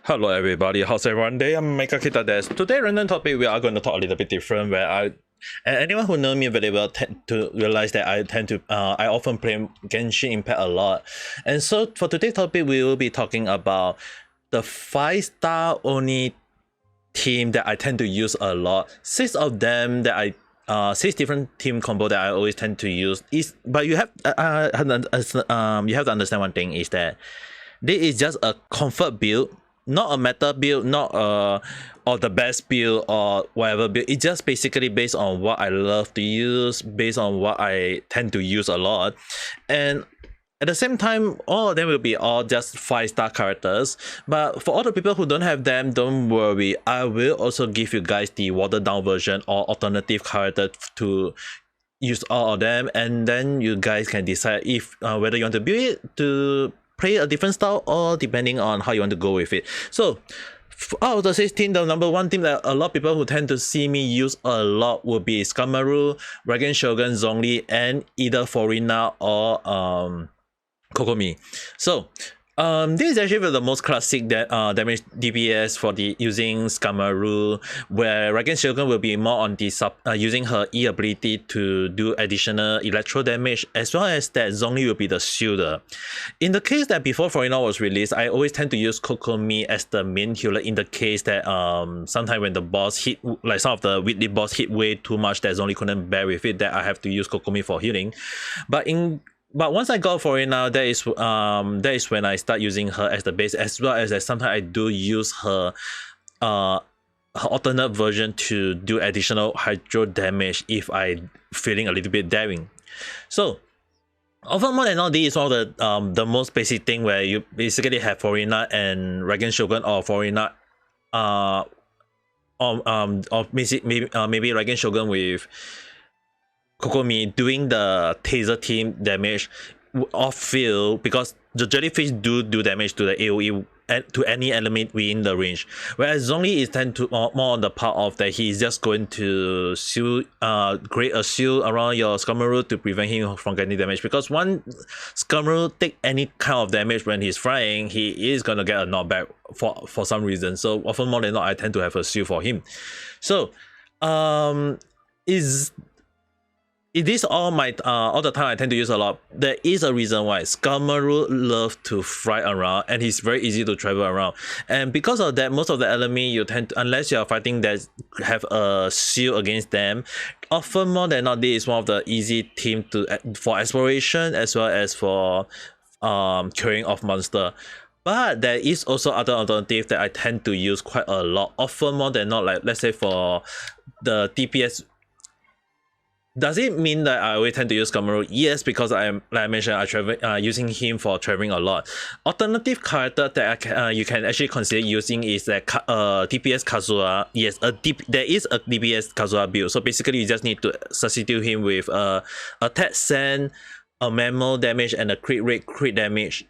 Hello everybody, how's everyone day? I'm Ame Gakita desu. Today random topic we are going to talk a little bit different where and anyone who know me very well tend to realize that I often play Genshin Impact a lot. And so for today's topic we will be talking about the 5-star only team that I tend to use a lot. Six of them that I six different team combo that I always tend to use is, but you have to understand one thing is that this is just a comfort build, not a meta build, not or the best build or whatever build. It's just basically based on what I love to use, based on what I tend to use a lot. And at the same time, all of them will be all just 5-star characters. But for all the people who don't have them, don't worry. I will also give you guys the watered down version or alternative character to use all of them, and then you guys can decide if whether you want to build it to play a different style or depending on how you want to go with it. So out of the 16, the number one team that a lot of people who tend to see me use a lot would be Skamaru, Dragon Shogun, Zhongli, and either Forina or Kokomi. So this is actually the most classic damage DPS for the using Skamaru, where Dragon Shogun will be more on the using her E ability to do additional electro damage, as well as that Zhongli will be the shielder. In the case that before Forina was released, I always tend to use Kokomi as the main healer in the case that sometimes when the boss hit, like some of the weekly boss hit way too much that Zhongli couldn't bear with it, that I have to use Kokomi for healing. But once I got Forina, that is when I start using her as the base, as well as sometimes I do use her alternate version to do additional hydro damage if I feeling a little bit daring. So over more than all, this is one of the most basic thing where you basically have Forina and Dragon Shogun, or Forina or maybe Dragon Shogun with Kokomi doing the taser team damage off field, because the jellyfish do damage to the AoE and to any element within the range, whereas Zhongli is tend to more on the part of that he is just going to create a shield around your Skamaru to prevent him from getting damage, because once Skamaru take any kind of damage when he's flying, he is gonna get a knockback for some reason. So often more than not, I tend to have a shield for him. So it is all the time I tend to use a lot. There is a reason why Skamaru loves to fly around, and he's very easy to travel around. And because of that, most of the enemy you tend to, unless you are fighting that have a shield against them, often more than not, this is one of the easy team for exploration as well as for killing of monster. But there is also other alternative that I tend to use quite a lot, often more than not. Like let's say for the DPS. Does it mean that I always tend to use Skamaru? Yes, because like I mentioned, I travel using him for traveling a lot. Alternative character that you can actually consider using is that DPS Kazuha. Yes, there is a DPS Kazuha build. So basically, you just need to substitute him with attack send, a memo damage, and a crit rate crit damage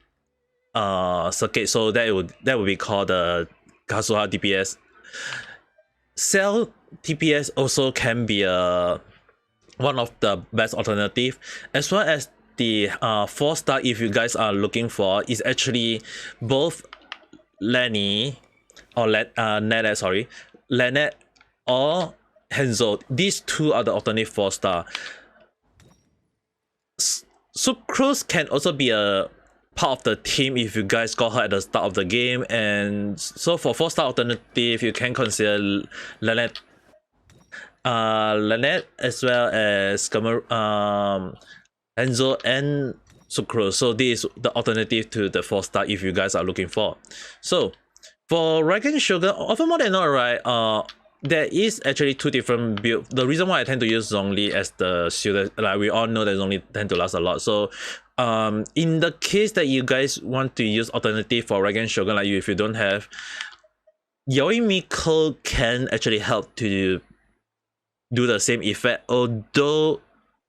circuit. So that would be called the Kazuha DPS. Cell DPS also can be one of the best alternative, as well as the 4-star if you guys are looking for is actually both Lenny or Lynette or Henzo. These two are the alternative 4-star. Sucrose can also be a part of the team if you guys got her at the start of the game, and so for 4-star alternative you can consider Lynette as well as Enzo and Sucrose. So this is the alternative to the 4-star if you guys are looking for. So for Dragon Shogun, often more than not, right, there is actually two different builds. The reason why I tend to use Zhongli as the shield, like we all know that Zhongli tend to last a lot. So in the case that you guys want to use alternative for Dragon Shogun, like if you don't have, Yoi Miko can actually help to do the same effect, although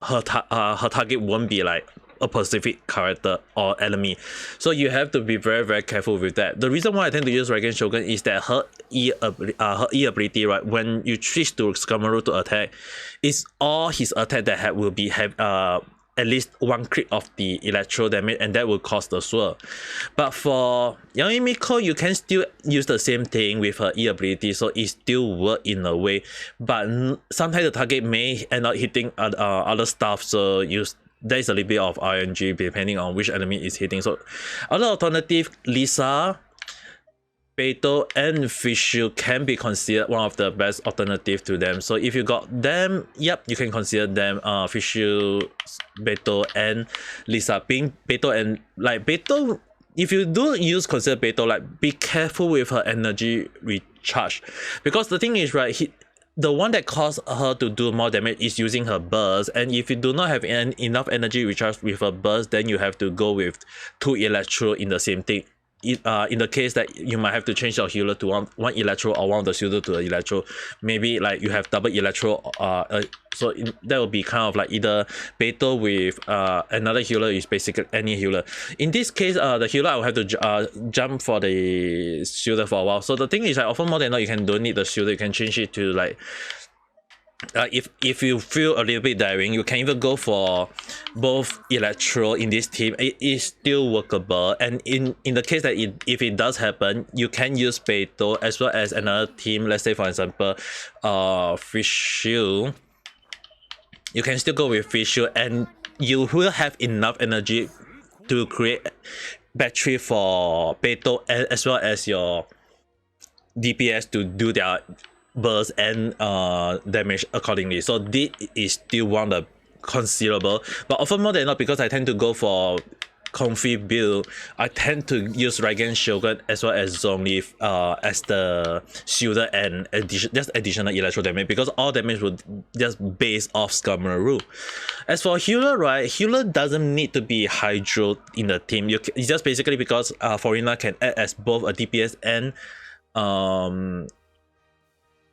her target won't be like a specific character or enemy. So you have to be very, very careful with that. The reason why I tend to use Dragon Shogun is that her E ability, right, when you switch to Skamaru to attack, is all his attack that will be at least one crit of the electro damage, and that will cause the swirl. But for Yaoi Miko, you can still use the same thing with her E ability, so it still work in a way. But sometimes the target may end up hitting other stuff, so there is a little bit of RNG depending on which enemy is hitting. So other alternative, Lisa, Beto, and Fishu can be considered one of the best alternative to them. So if you got them, yep, you can consider them Fishu, Beto, and Lisa. Being Beto and like Beto, if you do consider Beto, like be careful with her energy recharge, because the thing is, right, the one that caused her to do more damage is using her burst, and if you do not have enough energy recharge with her burst, then you have to go with 2 electro in the same thing. In the case that you might have to change your healer to one electro, or one of the shooter to an electro, maybe like you have double electro, so that will be kind of like either Beto with another healer is basically any healer. In this case, the healer I will have to jump for the shooter for a while. So the thing is, like, often more than not, you don't need the shooter, you can change it to like if you feel a little bit daring, you can even go for both electro in this team. It is still workable, and in the case that if it does happen, you can use Beto as well as another team. Let's say for example Fishu. You can still go with Fishu, and you will have enough energy to create battery for Beto as well as your DPS to do their burst and damage accordingly. So this is still one of the considerable, but often more than not, because I tend to go for comfy build, I tend to use Raigen Shogun as well as Zhongli as the shooter and just additional electro damage, because all damage would just base off Skamaru. As for healer, right, healer doesn't need to be Hydro in the team. It's just basically because Forina can act as both a DPS and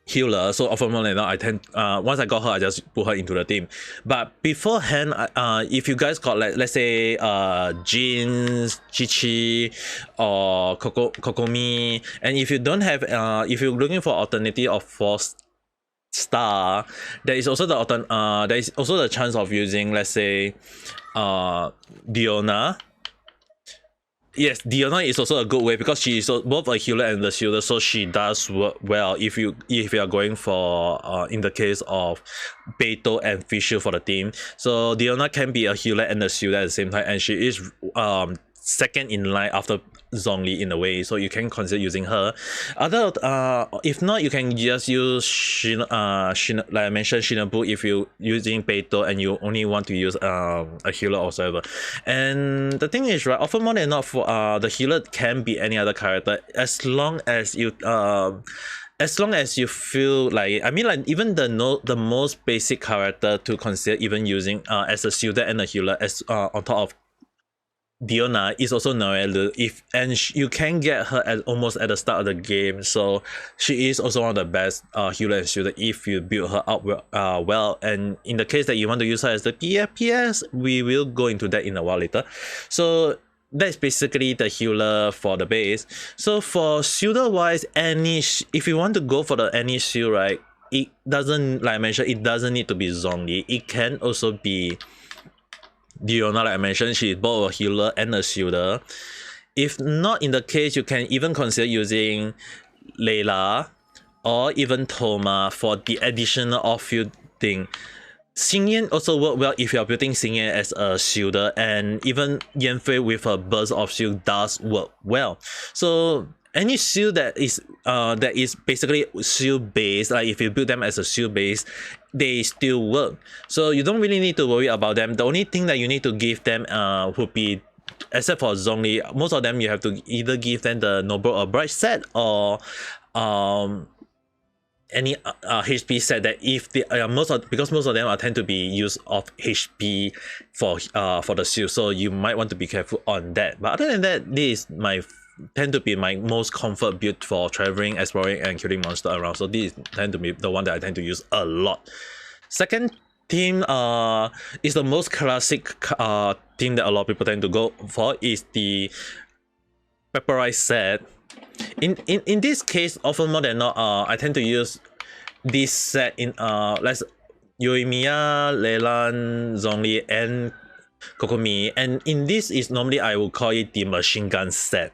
healer, so often more than not, I tend once I got her, I just put her into the team. But beforehand, if you guys got like, let's say Jin, Chichi, or Kokomi, and if you don't have if you're looking for alternative of 4-star, there is also the chance of using, let's say Diona. Yes, Diona is also a good way, because she is both a healer and the shielder, so she does work well if you are going for in the case of Beto and Fisher for the team. So Diona can be a healer and a shielder at the same time, and she is second in line after Zhongli in a way, so you can consider using her. If not, you can just use like I mentioned, Shinobu if you using Beto and you only want to use a healer or whatever. And the thing is, right, often more than not, for the healer can be any other character, as long as you feel like, I mean, like even the most basic character to consider even using as a shooter and a healer as on top of Diona is also Noelle. You can get her almost at the start of the game, so she is also one of the best healer and shooter if you build her up well. And in the case that you want to use her as the PFPS, we will go into that in a while later. So that's basically the healer for the base. So for shooter wise, if you want to go for any shield, right, it doesn't, like I mentioned, it doesn't need to be Zhongli. It can also be Diona, like I mentioned, she is both a healer and a shielder. If not in the case, you can even consider using Layla or even Toma for the additional off-field thing. Xingyan also work well if you are building Xingyan as a shielder, and even Yanfei with a burst of shield does work well. So any shield that is basically shield based, like if you build them as a shield base, they still work. So you don't really need to worry about them. The only thing that you need to give them would be, except for Zhongli, most of them you have to either give them the Noble or Bright set, or any HP set that if they because most of them tend to be used of HP for the shield, so you might want to be careful on that. But other than that, this is tend to be my most comfort build for traveling, exploring, and killing monster around. So this tend to be the one that I tend to use a lot. Second team is the most classic team that a lot of people tend to go for, is the Pepperized set. In this case, often more than not, I tend to use this set in Yoimiya, Leilan, Zhongli, and Kokomi, and in this is normally I would call it the machine gun set,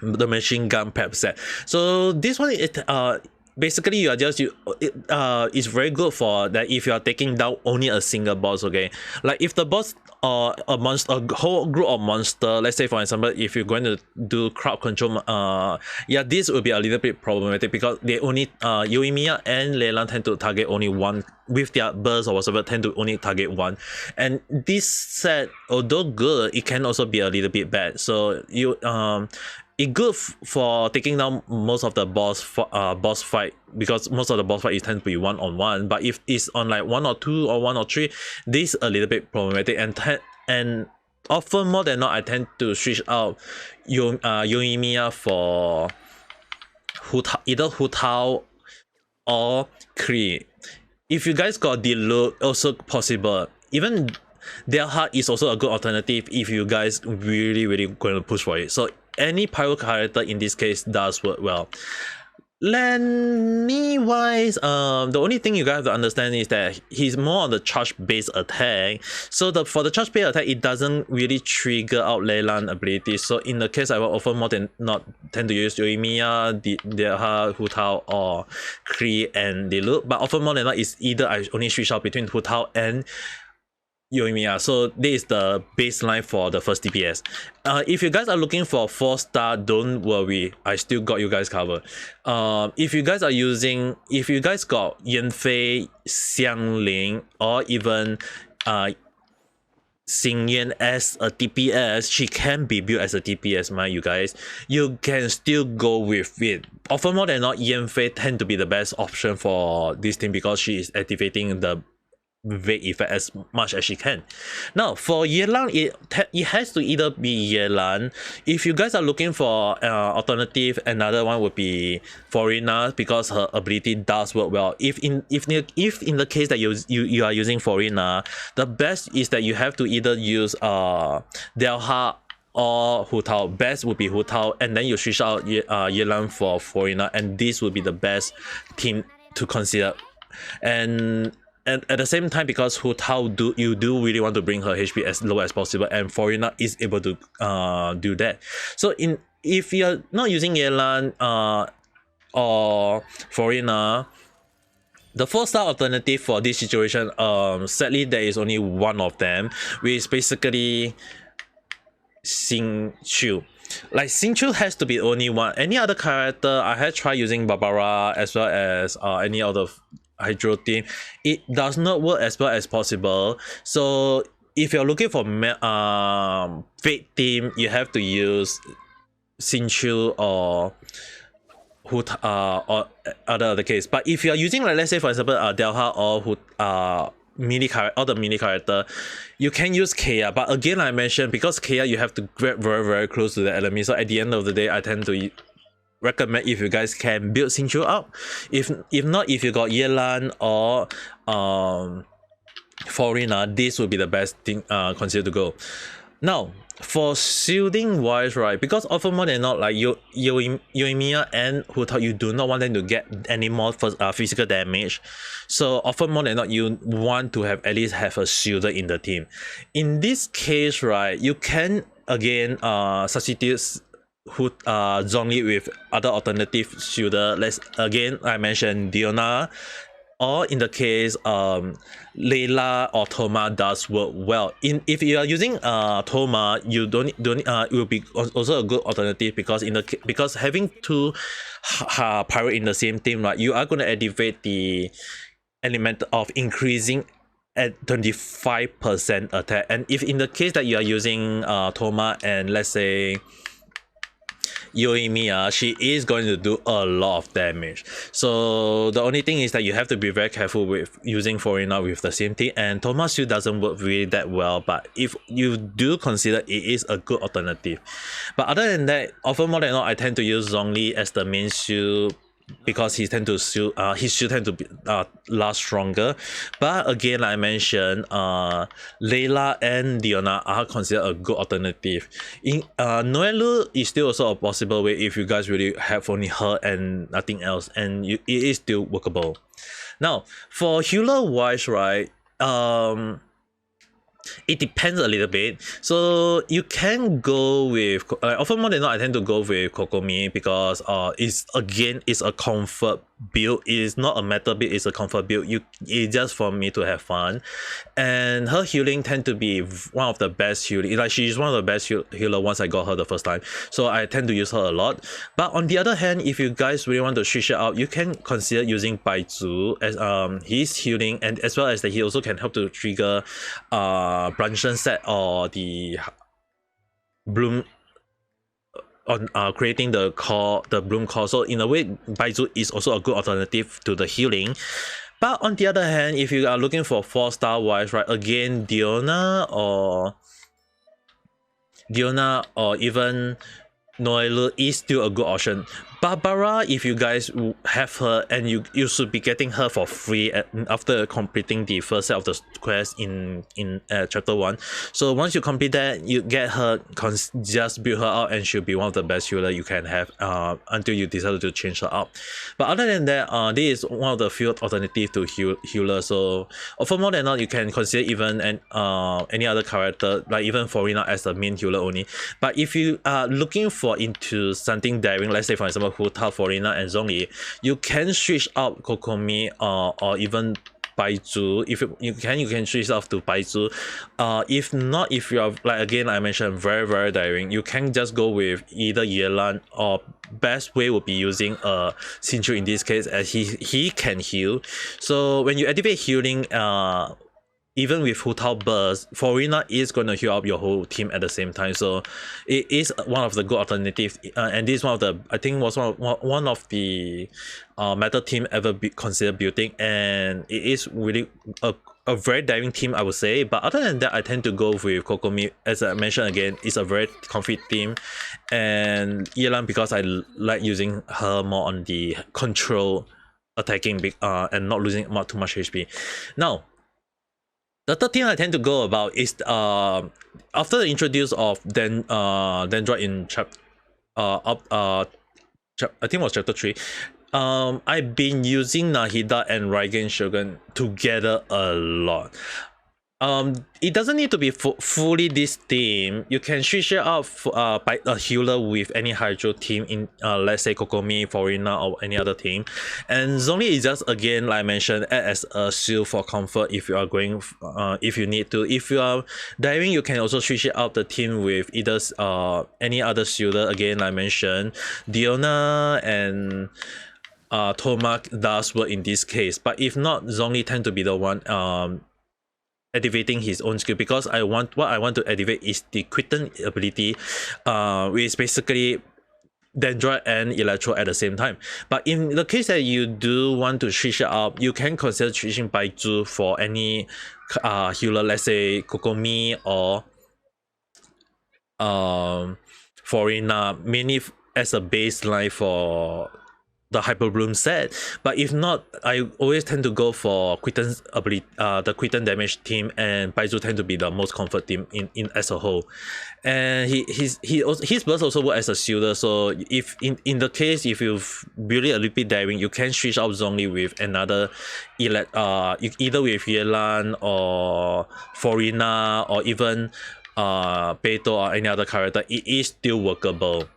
the machine gun pep set. So this one, basically you are just it's very good for that if you are taking down only a single boss. Okay, like if the boss or a monster, a whole group of monster, let's say for example if you're going to do crowd control, yeah, this will be a little bit problematic because they only Yoimiya and Leyland tend to target only one with their burst or whatever, tend to only target one. And this set, although good, it can also be a little bit bad. So you it good for taking down most of the boss fight, because most of the boss fight is tend to be one-on-one. But if it's on like 1 or 2 or 1 or 3, this a little bit problematic, and often more than not I tend to switch out Yoimiya for either Hu Tao or Kree. If you guys got the look, also possible. Even their heart is also a good alternative if you guys really going to push for it. So any pyro character in this case does work well. Lenny wise, the only thing you guys have to understand is that he's more on the charge based attack. So for the charge based attack, it doesn't really trigger out Leyland abilities. So in the case I will often more than not tend to use Yoimiya, Deha, Hu Tao, or Kree and Diluc. But often more than not is either I only switch out between Hu Tao and Yoimiya. So this is the baseline for the first DPS. If you guys are looking for 4-star, don't worry, I still got you guys covered. If you guys got Yanfei, Xiangling, or even Xingyan as a DPS, she can be built as a DPS, mind you guys. You can still go with it. Often more than not, Yanfei tend to be the best option for this team because she is activating the vague effect as much as she can. Now for Yelan, it has to either be Yelan. If you guys are looking for alternative, another one would be Foreigner because her ability does work well. If in the case that you are using Foreigner, the best is that you have to either use Delha or Hu Tao. Best would be Hu Tao, and then you switch out Yelan for Foreigner, and this would be the best team to consider. And at the same time, because Hu Tao you do really want to bring her HP as low as possible, and Foreigner is able to do that. So if you're not using Yelan or Foreigner, the 4-star alternative for this situation, sadly there is only one of them, which is basically Xingqiu. Like Xingqiu has to be only one. Any other character, I had tried using Barbara as well as any other Hydro team, it does not work as well as possible. So if you're looking for fake team, you have to use Xingqiu or or other case. But if you're using, like, let's say for example Delha or the mini character, you can use Kea. But again, I mentioned, because Kea you have to grab very close to the enemy. So at the end of the day, I tend to recommend if you guys can build Xingqiu up. If not, if you got Yelan or Foreigner, this would be the best thing considered to go. Now for shielding wise, right, because often more than not, like Yoimiya and Hu Tao, you do not want them to get any more physical damage. So often more than not, you want to at least have a shielder in the team. In this case, right, you can again substitute Zhongli with other alternative shielder. I mentioned Diona, or in the case Layla or Thoma does work well. If you are using Thoma, you don't it will be also a good alternative, because having two pyro in the same team, right, you are going to activate the element of increasing at 25% attack. And if in the case that you are using Thoma and let's say Yoimiya, she is going to do a lot of damage. So the only thing is that you have to be very careful with using Foreigner with the same thing, and Thomas Shield doesn't work really that well, but if you do consider, it is a good alternative. But other than that, often more than not, I tend to use Zhongli as the main shield, because his shield tend to be, last stronger. But again, like I mentioned, Layla and Diona are considered a good alternative. In Noelu is still also a possible way if you guys really have only her and nothing else, and it is still workable. Now for healer wise, right, it depends a little bit. So you can go with often more than not I tend to go with Kokomi because it's a comfort build. It's not a meta build, it's a comfort build. It's just for me to have fun. And her healing tend to be one of the best healing. Like she's one of the best healer once I got her the first time. So I tend to use her a lot. But on the other hand, if you guys really want to switch it out, you can consider using Baizu as his healing, and as well as that he also can help to trigger Brunson set or the bloom on creating the bloom core. So in a way, Baizu is also a good alternative to the healing. But on the other hand, if you are looking for 4-star wise, right, again Diona or even Noelu is still a good option. Barbara, if you guys have her, and you should be getting her for free after completing the first set of the quest in chapter 1. So once you complete that, you get her, just build her out, and she'll be one of the best healer you can have until you decide to change her out. But other than that, this is one of the few alternatives to healer. So for more than not, you can consider even any other character, like even Forina as the main healer only. But if you are looking for into something daring, let's say for example Huta, Forina and Zhongli, you can switch out Kokomi or even Baizu. If you can switch off to Baizu. If not, if you are, like again I mentioned, very daring, you can just go with either Yelan, or best way would be using Xingqiu in this case, as he can heal. So when you activate healing, even with Hu Tao burst, Forina is going to heal up your whole team at the same time. So it is one of the good alternatives, and this is one of the, I think was one of the meta team ever considered building, and it is really a very daring team, I would say. But other than that, I tend to go with Kokomi. As I mentioned again, it's a very comfy team, and Yelan because I like using her more on the control attacking and not losing too much HP. Now, the third thing I tend to go about is after the introduce of Dendroid in I think it was chapter 3. I've been using Nahida and Raigen Shogun together a lot. It doesn't need to be fully this team. You can switch it out by a healer with any Hydro team in let's say Kokomi, Forina, or any other team. And Zhongli is just, again like I mentioned, add as a shield for comfort if you are going if you need to. If you are diving, you can also switch it out the team with either any other shielder. Again, like I mentioned, Diona and Tomak does work in this case. But if not, Zhongli tend to be the one activating his own skill, because what I want to activate is the Quitten ability, which is basically Dendroid and Electro at the same time. But in the case that you do want to switch it up, you can consider switching Baizu for any healer, let's say Kokomi or Forina, mainly as a baseline for the Hyper Bloom set. But if not, I always tend to go for Quitten's ability, the Quitten damage team, and Baizu tend to be the most comfort team in as a whole. And his burst also work as a shielder. So if in the case if you've really a little bit daring, you can switch out Zhongli with another either with Yelan or Forina or even Beto or any other character. It is still workable.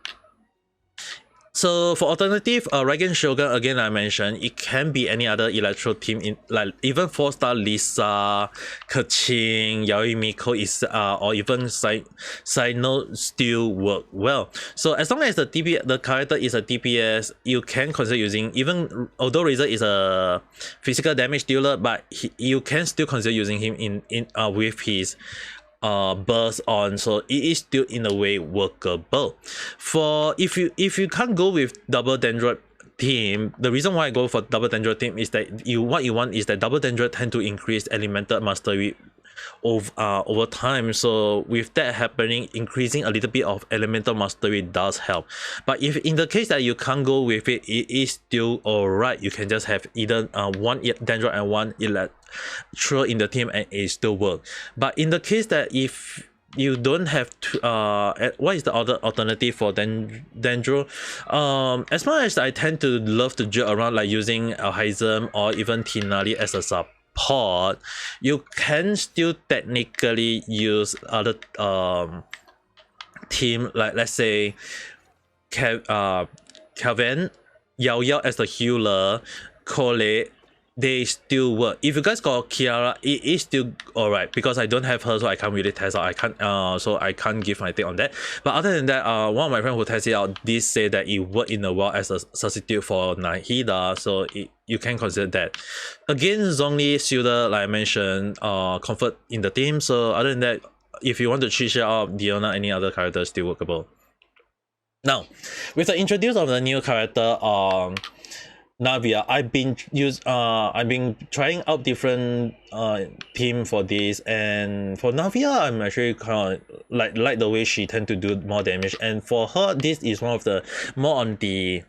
So for alternative, Raigen Shogun, again I mentioned, it can be any other Electro team, in like even 4-star Lisa, Keqing, Yaoi Miko is or even Sino still work well. So as long as the character is a DPS, you can consider using, even although Razor is a physical damage dealer, but you can still consider using him in with his burst on, so it is still in a way workable. For if you can't go with double Dendroid team, the reason why I go for double Dendroid team is that what you want is that double Dendroid tend to increase elemental mastery over time. So with that happening, increasing a little bit of elemental mastery does help. But if in the case that you can't go with it, it is still alright. You can just have either one Dendroid and one Electro in the team, and it still work. But in the case that if you don't have to, what is the other alternative for Dendro? As much as I tend to love to joke around like using Alhazen or even Tinali as a support, you can still technically use other team, like let's say Calvin, Yao Yao as the healer, Cole, they still work. If you guys got Kiara, it is still alright, because I don't have her, so I can't really test out. I can't give my take on that. But other than that, one of my friends who tested out did say that it worked in the world as a substitute for Nahida, so you can consider that. Again, Zhongli, Suda, like I mentioned, comfort in the team. So other than that, if you want to change out Diona, any other character still workable. Now, with the introduce of the new character, Navia, I've been trying out different team for this, and for Navia, I'm actually kind of like the way she tend to do more damage, and for her, this is one of the more on the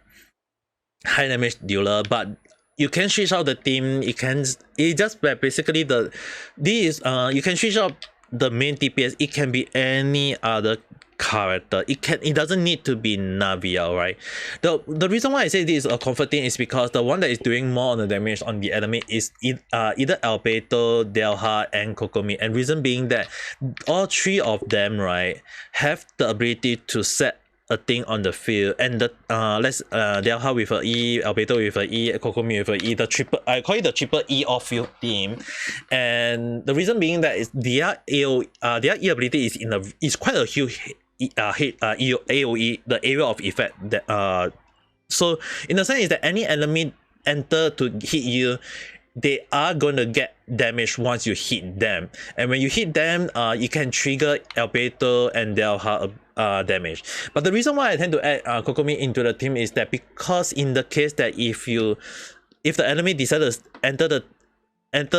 high damage dealer, but you can switch out the team. It just basically you can switch out the main DPS. It can be any other character. It doesn't need to be Navia, right? The reason why I say this is a comforting is because the one that is doing more on the damage on the enemy is either Albedo, Delha, and Kokomi, and reason being that all three of them, right, have the ability to set a thing on the field, and the Delha with a E, Albedo with a E, Kokomi with a E, I call it the triple E off field team. And the reason being that is their their E ability is quite a huge AOE, the area of effect that so in the sense is that any enemy enter to hit you, they are going to get damage once you hit them, and when you hit them, you can trigger Albedo and Delha damage. But the reason why I tend to add Kokomi into the team is that because in the case that if the enemy decides to enter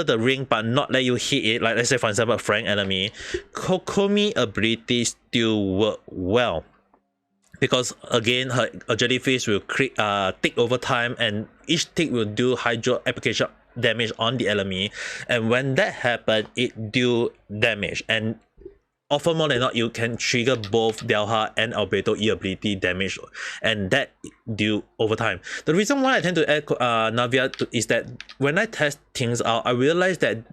the ring but not let you hit it, like let's say for example a Frank enemy, Kokomi abilities still work well, because again her jellyfish will tick over time, and each tick will do hydro application damage on the enemy, and when that happens, it do damage, and often more than not you can trigger both Delha and Albedo E ability damage, and that do over time. The reason why I tend to add Navia is that when I test things out, I realized that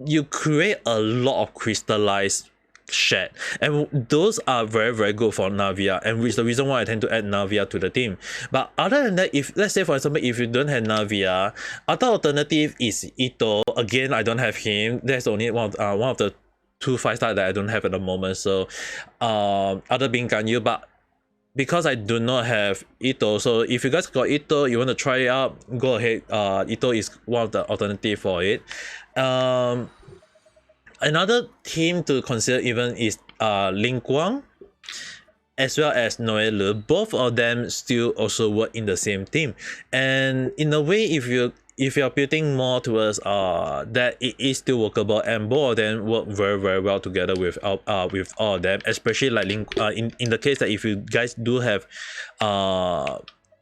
you create a lot of crystallized shed, and those are very very good for Navia, and which is the reason why I tend to add Navia to the team. But other than that, if let's say for example if you don't have Navia, other alternative is Ito. Again, I don't have him. There's only one of the 2 5-star that I don't have at the moment, so other being Ganyu, but because I do not have Ito, so if you guys got Ito, you want to try it out, go ahead. Ito is one of the alternative for it. Another team to consider even is Ling Guang as well as Noelle. Both of them still also work in the same team, and in a way, if you're building more towards that, it is still workable, and both of them work very very well together with all of them, especially like in the case that if you guys do have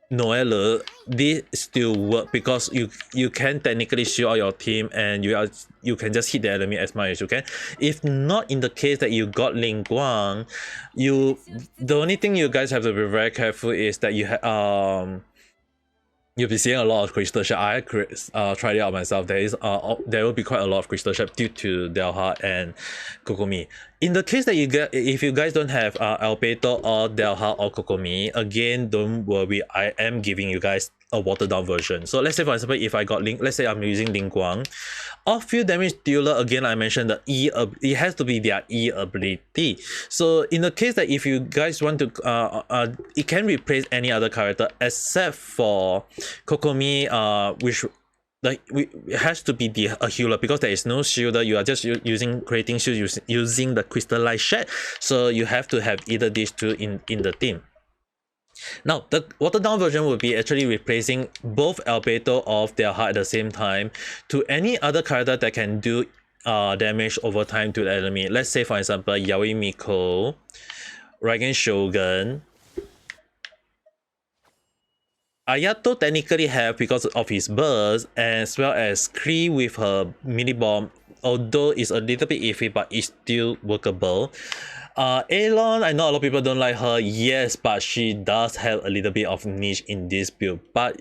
Noelle, this still work because you can technically shoot out your team, and you can just hit the enemy as much as you can. If not, in the case that you got Ling Guang, the only thing you guys have to be very careful is that you'll be seeing a lot of crystal shard. I tried it out myself. There will be quite a lot of crystal shard due to Delha and Kokomi. In the case that if you guys don't have Albedo or Delha or Kokomi, again, don't worry. I am giving you guys a watered down version. So let's say for example, if I got let's say I'm using Ling Guang, off-field damage dealer, again I mentioned the it has to be their E ability. So in the case that if you guys want to it can replace any other character except for Kokomi, which it has to be a healer, because there is no shielder. You are just creating shield using the crystallized shed, so you have to have either these two in the team. Now, the watered down version will be actually replacing both Albedo of their heart at the same time to any other character that can do damage over time to the enemy. Let's say for example Yaoi Miko, Raigen Shogun. Ayato technically have because of his burst, as well as Kree with her mini bomb, although it's a little bit iffy, but it's still workable. Alon, I know a lot of people don't like her, yes, but she does have a little bit of niche in this build. But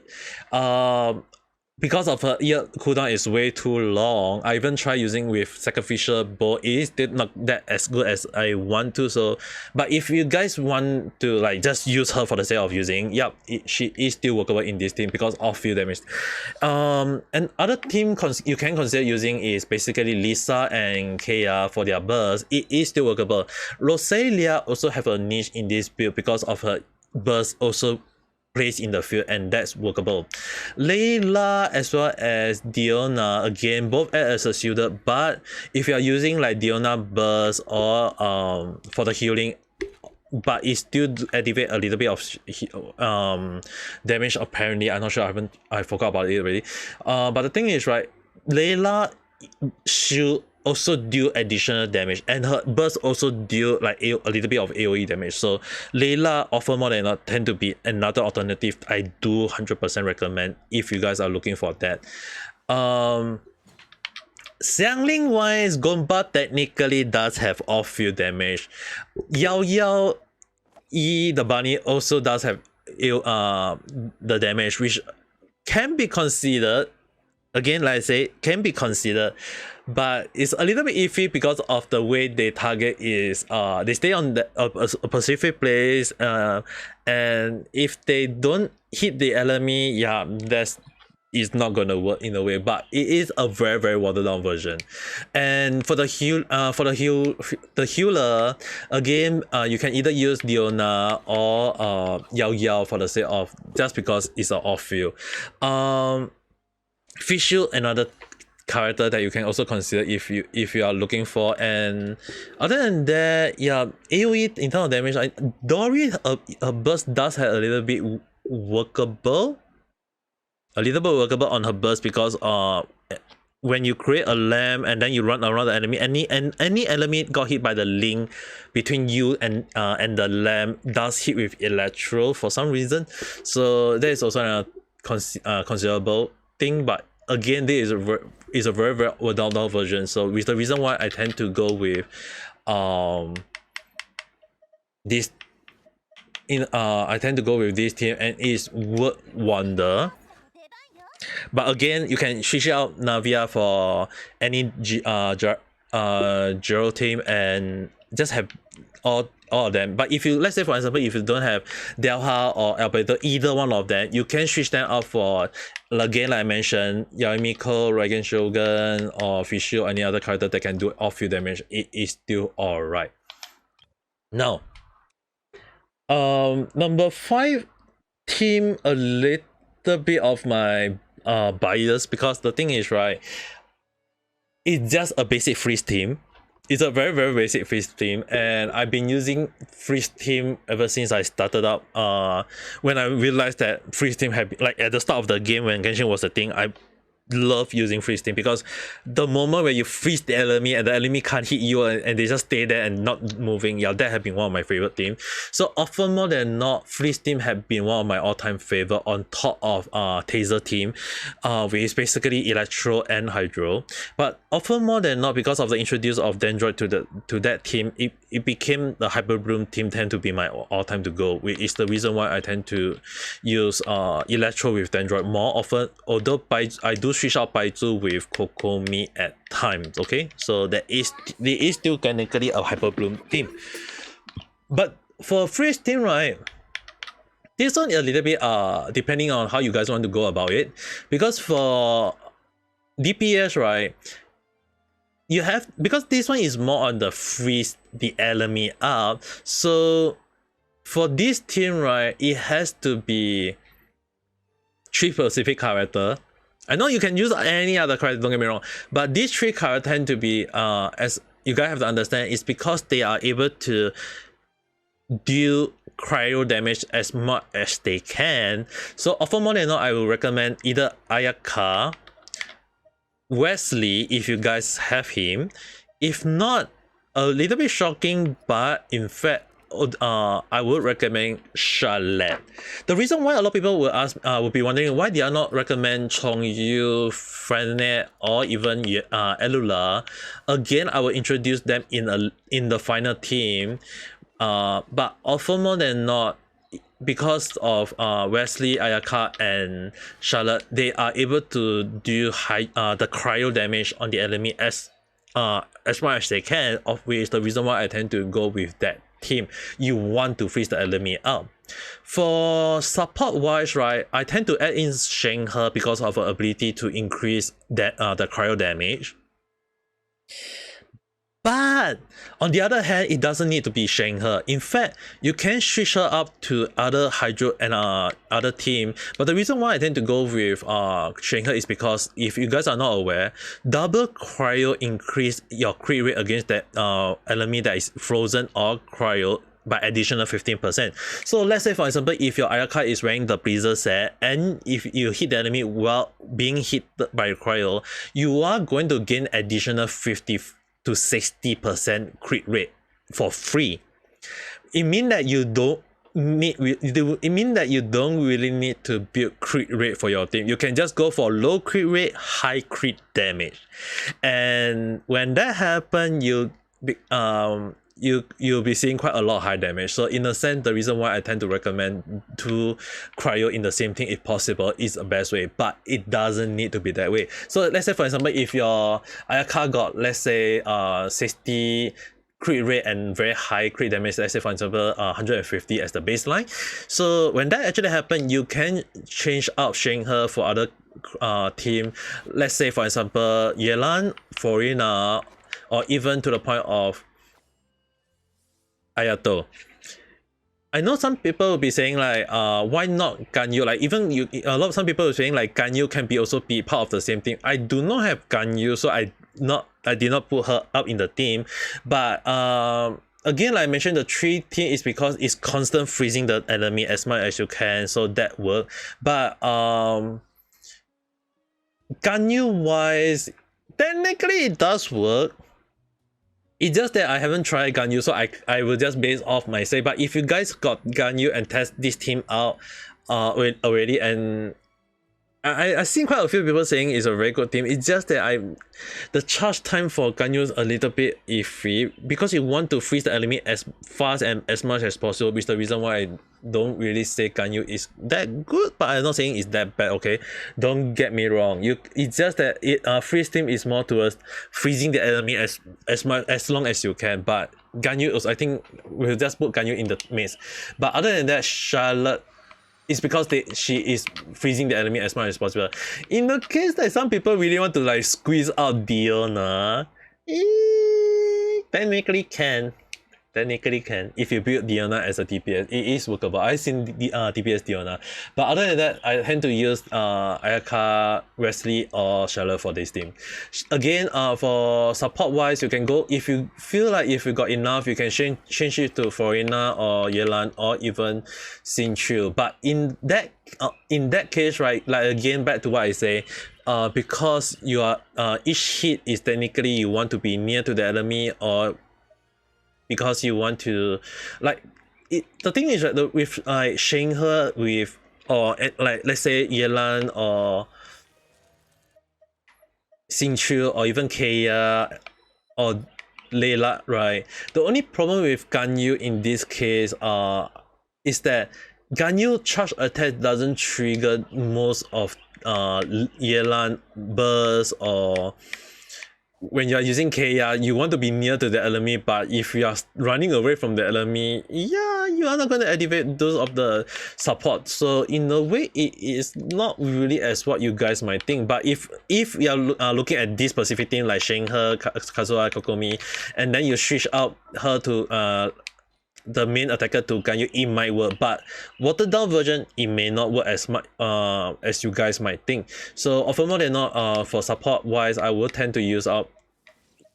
because of her ear cooldown is way too long. I even try using with sacrificial bow. It is still not that as good as I want to. So, but if you guys want to like just use her for the sake of using, yep, she is still workable in this team because of field damage. And other team you can consider using is basically Lisa and Kea for their burst. It is still workable. Rosalia also have a niche in this build because of her burst also placed in the field, and that's workable. Layla as well as Diona, again, both act as a shielder, but if you are using like Diona burst or for the healing, but it still activate a little bit of damage apparently. I'm not sure, I forgot about it already. But the thing is, right, Layla should also deal additional damage, and her burst also deal like a little bit of AoE damage. So Layla offer more than enough tend to be another alternative I do 100% recommend if you guys are looking for that. Xiangling wise, Gomba technically does have off-field damage. Yao Yao E, the bunny, also does have the damage, which can be considered. Again, like I say, can be considered, but it's a little bit iffy because of the way they target is they stay on a specific place, and if they don't hit the enemy, yeah, that's is not gonna work in a way, but it is a very very watered down version. And for the healer, again, you can either use Diona or Yao Yao for the sake of just because it's an off field. Fischl, another character that you can also consider if you are looking for. And other than that, yeah, AoE in terms of damage, Dory, her burst does have a little bit workable. A little bit workable on her burst because when you create a lamp and then you run around the enemy, any enemy got hit by the link between you and the lamp does hit with electro for some reason. So that is also a considerable thing, but again, this is a very very well-down version. So with the reason why I tend to go with this team, and it's Word Wonder. But again, you can switch out Navia for any Gero team and just have all of them. But if you, let's say for example, if you don't have Delha or Albedo, either one of them, you can switch them out for, again, like I mentioned, Yamiko, Regen Shogun, or Fischl, or any other character that can do off-field damage. It is still alright. Now, number 5 team, a little bit of my bias, because the thing is, right, it's just a basic freeze team. It's a very very basic freeze team, and I've been using freeze team ever since I started up. When I realized that freeze team had, like, at the start of the game when Genshin was a thing, I love using freeze team, because the moment where you freeze the enemy and the enemy can't hit you and they just stay there and not moving, yeah, that have been one of my favorite teams. So often more than not, freeze team have been one of my all-time favorite on top of taser team, which is basically Electro and Hydro. But often more than not, because of the introduce of Dendroid to that team, it became the Hyper Bloom team tend to be my all-time to go, which is the reason why I tend to use Electro with Dendroid more often, although I do switch out Baizu with Kokomi at times. Okay, so there is still technically a Hyper Bloom team. But for freeze team, right, this one is a little bit depending on how you guys want to go about it, because for DPS, right, you have, because this one is more on the freeze the enemy up, so for this team, right, it has to be 3 specific character. I know you can use any other character, don't get me wrong, but these 3 characters tend to be, as you guys have to understand, is because they are able to deal cryo damage as much as they can. So often more than not, I will recommend either Ayaka, Wesley, if you guys have him. If not, a little bit shocking, but in fact, I would recommend Charlotte. The reason why a lot of people will ask, will be wondering why they are not recommend Chongyu, Frenet, or even Elula. Again, I will introduce them in the final team. But often more than not, because of Wesley, Ayaka, and Charlotte, they are able to do the cryo damage on the enemy as much as they can, of which the reason why I tend to go with that team. You want to freeze the enemy out. For support wise, right, I tend to add in Shenghe because of her ability to increase that the cryo damage. But on the other hand, it doesn't need to be Shenghe. In fact, you can switch her up to other Hydro and other team. But the reason why I tend to go with Shenghe is because if you guys are not aware, double cryo increase your crit rate against that enemy that is frozen or cryo by additional 15%. So let's say for example, if your Ayaka is wearing the Blizzard set and if you hit the enemy while being hit by cryo, you are going to gain additional 50 to 60% crit rate for free. It means that you don't really need to build crit rate for your team. You can just go for low crit rate, high crit damage. And when that happens, you'll be seeing quite a lot of high damage. So in a sense, the reason why I tend to recommend two cryo in the same thing if possible is the best way, but it doesn't need to be that way. So let's say for example, if your Ayaka got, let's say 60 crit rate and very high crit damage, let's say for example 150 as the baseline. So when that actually happens, you can change out Shenghe for other team. Let's say for example Yelan, Florina, or even to the point of Ayato. I know some people will be saying like, why not Ganyu? Like even some people are saying like Ganyu can also be part of the same team. I do not have Ganyu, so I did not put her up in the team. But again, like I mentioned, the 3 team is because it's constant freezing the enemy as much as you can, so that works. But Ganyu wise, technically it does work. It's just that I haven't tried Ganyu, so I will just base off my say. But if you guys got Ganyu and test this team out already, and I've seen quite a few people saying it's a very good team. It's just that the charge time for Ganyu is a little bit iffy because you want to freeze the enemy as fast and as much as possible, which is the reason why I don't really say Ganyu is that good, but I'm not saying it's that bad, okay? Don't get me wrong. It's just that freeze team is more towards freezing the enemy as long as you can, but Ganyu is, I think we'll just put Ganyu in the mix. But other than that, Charlotte, it's because she is freezing the enemy as much as possible. In the case that some people really want to like squeeze out Diona, technically can. If you build Diona as a DPS, it is workable. I've seen the DPS Diona. But other than that, I tend to use Ayaka, Wesley, or Charlotte for this team. Again, for support wise, you can go, if you feel like if you got enough, you can change it to Florina or Yelan or even Xingqiu. But in that case, right, like again back to what I say, because you are each hit is technically you want to be near to the enemy, or because you want to like it. The thing is that with like Shenghe with, or like let's say Yelan or Xingqiu or even Kaya or Layla, right? The only problem with Ganyu in this case is that Ganyu charge attack doesn't trigger most of Yelan burst, or when you are using Kaya, you want to be near to the enemy, but if you are running away from the enemy, yeah, you are not going to activate those of the support. So in a way, it is not really as what you guys might think. But if you are looking at this specific thing like Shenghe, Kazuha, Kokomi, and then you switch out her to the main attacker to Ganyu, it might work, but watered down version, it may not work as much as you guys might think. So furthermore than not, for support wise, I will tend to use out,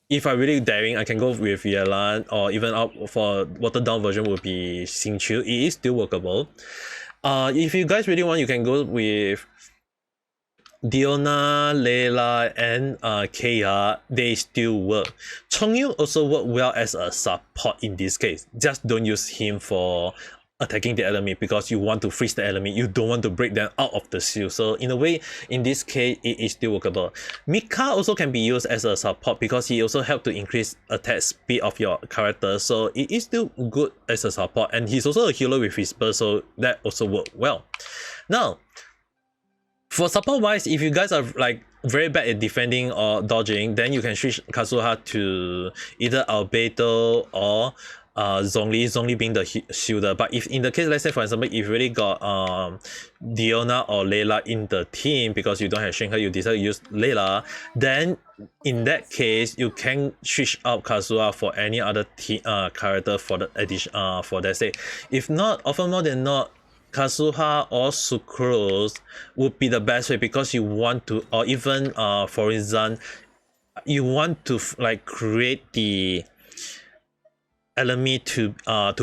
if I really daring, I can go with Yelan, or even out for watered down version would be Xingqiu. It is still workable. If you guys really want, you can go with Diona, Layla, and Kaya. They still work. Chongyu also work well as a support in this case. Just don't use him for attacking the enemy because you want to freeze the enemy. You don't want to break them out of the shield. So in a way, in this case, it is still workable. Mika also can be used as a support because he also help to increase attack speed of your character. So it is still good as a support, and he's also a healer with his burst, so that also work well. Now, for support wise, if you guys are like very bad at defending or dodging, then you can switch Kazuha to either Albedo or Zhongli. Zhongli being the shielder. But if in the case, let's say for example, if you really got Diona or Layla in the team because you don't have Shinka, you decide to use Layla, then in that case you can switch out Kazuha for any other character for the addition for that sake. If not, often more than not, Kazuha or Sucrose would be the best way because you want to, or even for example, you want to like create the enemy to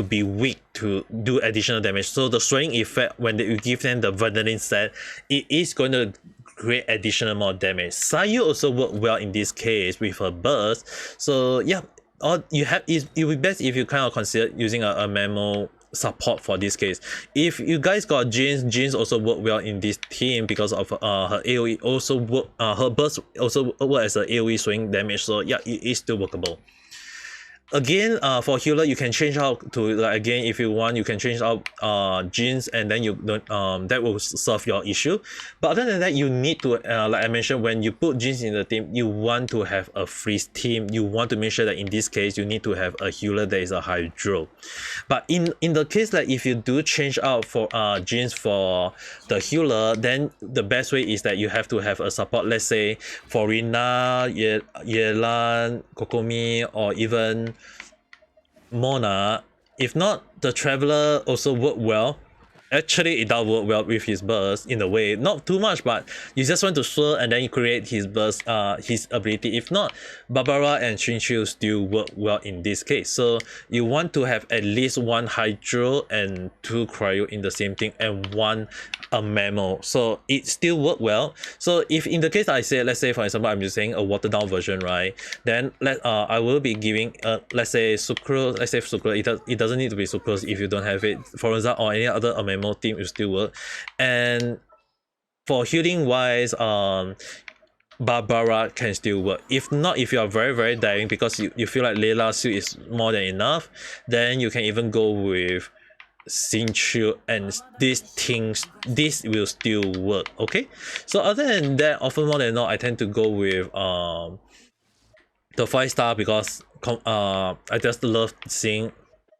be weak to do additional damage. So the swaying effect when you give them the Vanillin set, it is going to create additional more damage. Sayu also work well in this case with her burst. So yeah, all you have is it would be best if you kind of consider using a memo support for this case. If you guys got Jinx also work well in this team because of her AoE also work, her burst also work as a AoE swing damage. So yeah, it is still workable. Again, for healer, you can change out to like again if you want, you can change out Jinx, and then you don't that will solve your issue. But other than that, you need to like I mentioned, when you put Jinx in the team, you want to have a freeze team. You want to make sure that in this case you need to have a healer that is a Hydro. But in the case like if you do change out for Jinx for the healer, then the best way is that you have to have a support. Let's say for Rina, Yelan, Kokomi, or even Mona. If not, the Traveler also work well. Actually, it does work well with his burst in a way, not too much, but you just want to swirl and then you create his burst, his ability. If not, Barbara and Shinchu still work well in this case. So you want to have at least one Hydro and two Cryo in the same thing, and one a Memo. So it still work well. So if in the case I say, let's say for example, I'm using a watered down version, right? Then I will be giving let's say Sucrose. Let's say Sucrose. It doesn't need to be Sucrose if you don't have it. For example, or any other Memo team will still work. And for healing wise, Barbara can still work. If not, if you are very dying because you feel like Layla's suit is more than enough, then you can even go with Xingqiu, and this will still work. Okay, so other than that, often more than not, I tend to go with the 5-star because I just love seeing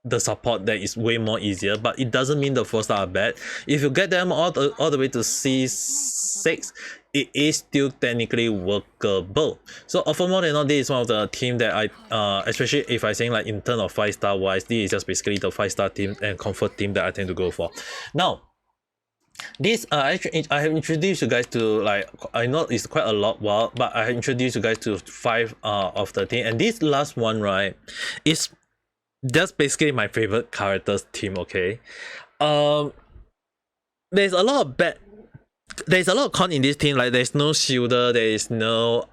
the support that is way more easier. But it doesn't mean the 4-star are bad. If you get them all the way to C6, it is still technically workable. So often more than not, this is one of the team that I especially if I saying like in terms of 5-star wise, this is just basically the 5-star team and comfort team that I tend to go for. Now this I have introduced you guys to, like, I know it's quite a lot while, but I have introduced you guys to 5 of the team, and this last one, right, is just basically my favorite characters team. Okay, there's a lot of con in this team. Like there's no shielder, there is no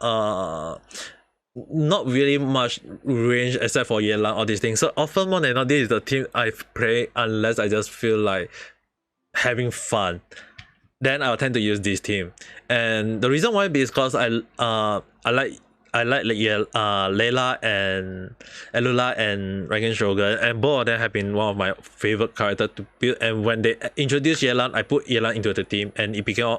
not really much range except for Yelan, all these things. So often more than not, this is the team I play unless I just feel like having fun. Then I'll tend to use this team, and the reason why is because I like Layla and Elula and Dragon Shogun, and both of them have been one of my favorite characters to build. And when they introduced Yelan, I put Yelan into the team, and it became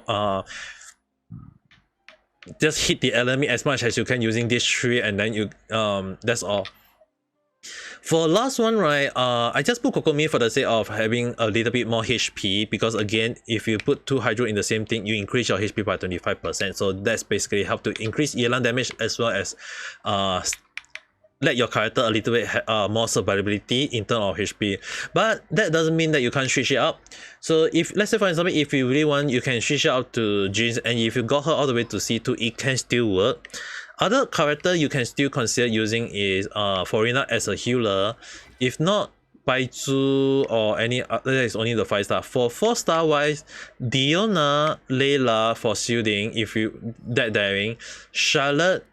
just hit the enemy as much as you can using this tree, and then you that's all. For last one, right, I just put Kokomi for the sake of having a little bit more HP, because again, if you put 2 Hydro in the same thing, you increase your HP by 25%. So that's basically help to increase Yelan damage as well as let your character a little bit more survivability in terms of HP. But that doesn't mean that you can't switch it up. So if, let's say for example, if you really want, you can switch it out to Jinx, and if you got her all the way to C2, it can still work. Other character you can still consider using is Forina as a healer. If not, Baizu or any other, that is only the 5-star. For 4-star wise, Diona, Layla for shielding, if you that daring, Charlotte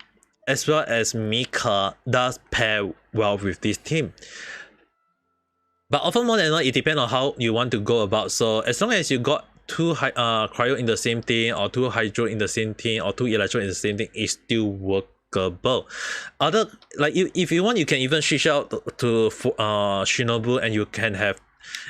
as well as Mika does pair well with this team. But often more than not, it depends on how you want to go about. So as long as you got two cryo in the same thing, or two hydro in the same thing, or two electro in the same thing, it's still workable. Other, like, if you want, you can even switch out to Shinobu, and you can have,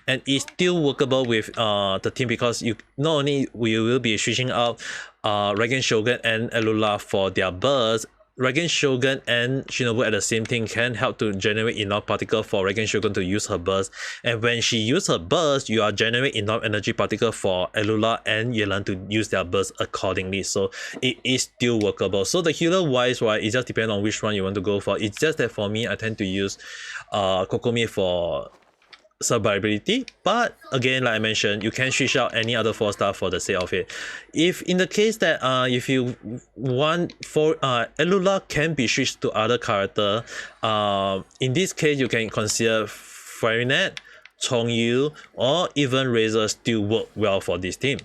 and it's still workable with the team, because you not only we will be switching out Regen Shogun and Elula for their bursts. Regen Shogun and Shinobu at the same thing can help to generate enough particle for Regen Shogun to use her burst, and when she uses her burst, you are generate enough energy particle for Elula and Yelan to use their burst accordingly. So it is still workable. So the healer wise, right, it just depends on which one you want to go for. It's just that for me, I tend to use Kokomi for survivability, but again, like I mentioned, you can switch out any other 4-star for the sake of it. If in the case that if you want for Elula can be switched to other character, in this case you can consider Fairynet, Chongyu, or even Razor still work well for this team.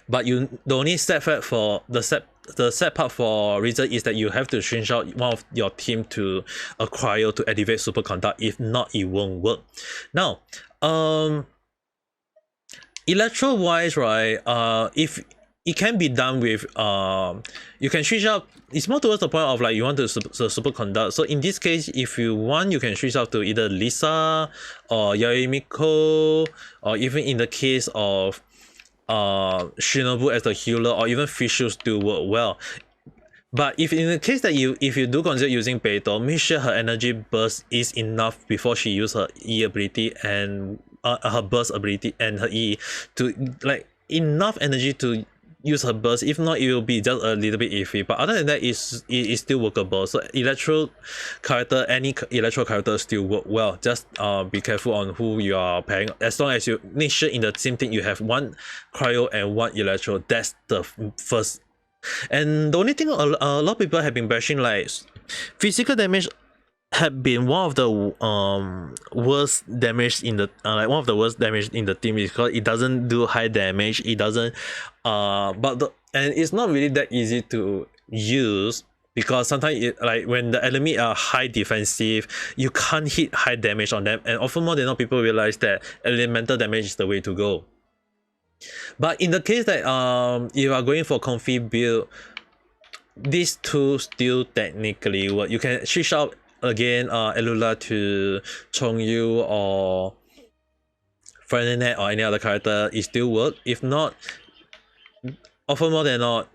But the only sad fact for the sad part for Razor is that you have to change out one of your team to a cryo to activate superconduct. If not, it won't work. Now, electro wise, right, if it can be done with you can switch out. It's more towards the point of like you want to superconduct. So in this case, if you want, you can switch out to either Lisa or Yaemiko, or even in the case of Shinobu as the healer, or even Fishu still work well. But if in the case that if you do consider using Beito, make sure her energy burst is enough before she use her E ability and her burst ability and her E to like enough energy to use her burst. If not, it will be just a little bit iffy. But other than that, it is still workable. So electro character, any electro character still work well. Just be careful on who you are pairing. As long as you make sure in the same thing you have one cryo and one electro, that's the first. And the only thing a lot of people have been bashing, like physical damage have been one of the worst damage in the like one of the worst damage in the team, because it doesn't do high damage. It doesn't and it's not really that easy to use, because sometimes it, like when the enemy are high defensive, you can't hit high damage on them, and often more than not, people realize that elemental damage is the way to go. But in the case that you are going for comfy build, these two still technically work. You can switch out again Elula to Chongyu or Ferdinand or any other character, it still work. If not, often more than not,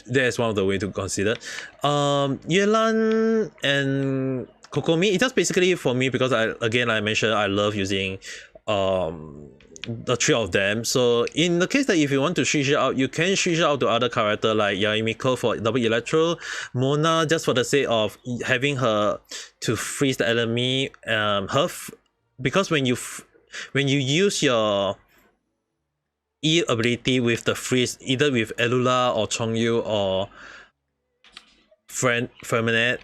there's one of the way to consider. Yelan and Kokomi, it's just basically for me, because I mentioned I love using the three of them. So in the case that if you want to switch it out, you can switch it out to other character like Yaemiko for double electro, Mona just for the sake of having her to freeze the enemy. Because when you use your E ability with the freeze, either with Elula or Chongyu or Ferminet,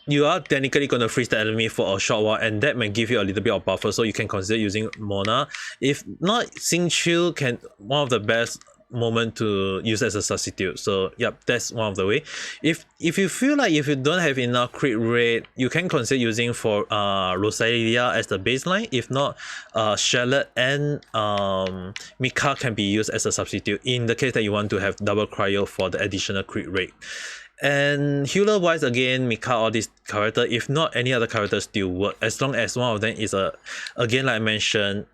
you are technically going to freeze the enemy for a short while, and that may give you a little bit of buffer, so you can consider using Mona. If not, Xingqiu can one of the best moment to use as a substitute. So yep, that's one of the way. If you feel like if you don't have enough crit rate, you can consider using for Rosalia as the baseline. If not, Charlotte and Mika can be used as a substitute in the case that you want to have double cryo for the additional crit rate. And healer wise, again, Mika or this character, if not any other character still work, as long as one of them is again, like I mentioned,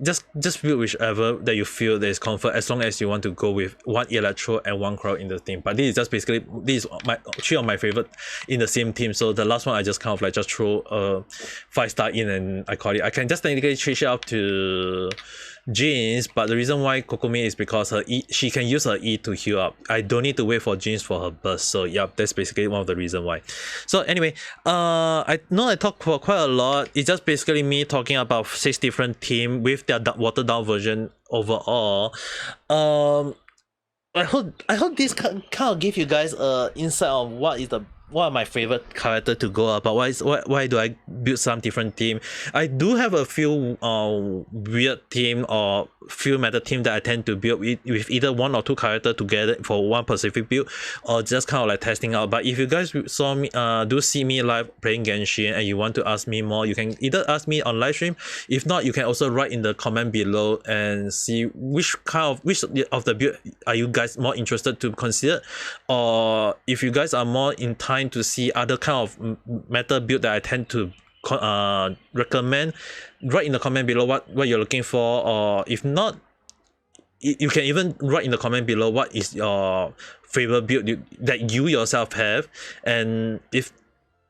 just build whichever that you feel there is comfort, as long as you want to go with one electro and one crowd in the team. But this is just basically, this is my three of my favorite in the same team. So the last one I just kind of like just throw a 5-star in, and I call it. I can just technically change it up to Jeans, but the reason why Kokomi is because her E, she can use her E to heal up. I don't need to wait for Jeans for her burst. So yeah, that's basically one of the reasons why. So anyway, I know I talked for quite a lot. It's just basically me talking about 6 different teams with their watered down version overall. I hope this kind of give you guys a insight of what is the what are my favorite character to go about? Why do I build some different team? I do have a few weird team or few meta team that I tend to build with either one or two character together for one specific build, or just kind of like testing out. But if you guys saw me do see me live playing Genshin and you want to ask me more, you can either ask me on live stream. If not, you can also write in the comment below and see which of the build are you guys more interested to consider, or if you guys are more inclined to see other kind of meta build that I tend to recommend, write in the comment below what you're looking for. Or if not, you can even write in the comment below what is your favorite build that you yourself have. And if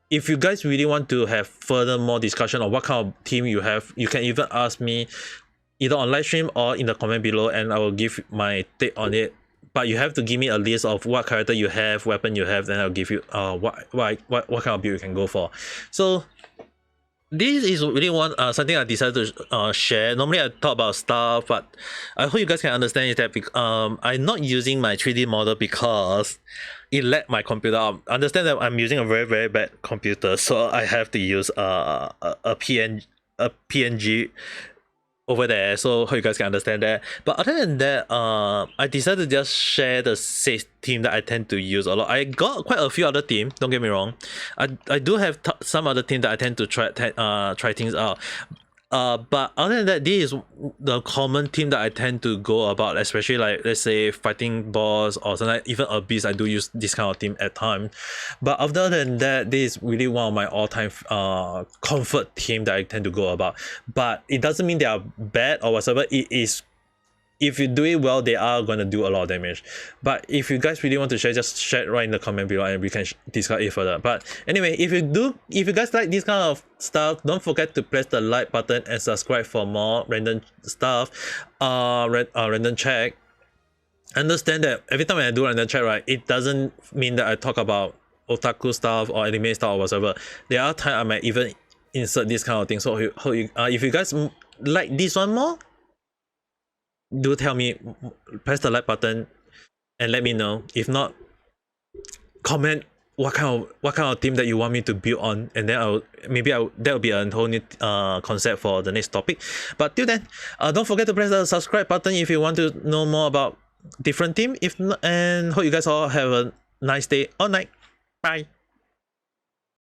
you guys really want to have further more discussion on what kind of team you have, you can even ask me either on live stream or in the comment below, and I will give my take on it. But you have to give me a list of what character you have, weapon you have, then I'll give you what kind of build you can go for. So this is really something I decided to share. Normally I talk about stuff, but I hope you guys can understand is that I'm not using my 3D model because it let my computer up. Understand that I'm using a very bad computer, so I have to use a PNG over there, so hope you guys can understand that. But other than that, I decided to just share the 6 team that I tend to use a lot. I got quite a few other team, don't get me wrong. I do have some other team that I tend to try things out. But other than that, this is the common team that I tend to go about, especially like, let's say, fighting boss or something, even Abyss. I do use this kind of team at times. But other than that, this is really one of my all-time comfort team that I tend to go about. But it doesn't mean they are bad or whatsoever. It is, if you do it well, they are going to do a lot of damage. But if you guys really want to share, just share it right in the comment below and we can discuss it further. But anyway, if you guys like this kind of stuff, don't forget to press the like button and subscribe for more random stuff, random check. Understand that every time I do random check, right, it doesn't mean that I talk about otaku stuff or anime stuff or whatever. There are times I might even insert this kind of thing. So if you guys like this one more, do tell me, press the like button and let me know. If not, comment what kind of team that you want me to build on, and then that will be a whole new concept for the next topic. But till then, don't forget to press the subscribe button if you want to know more about different team. If not, and hope you guys all have a nice day or night. Bye.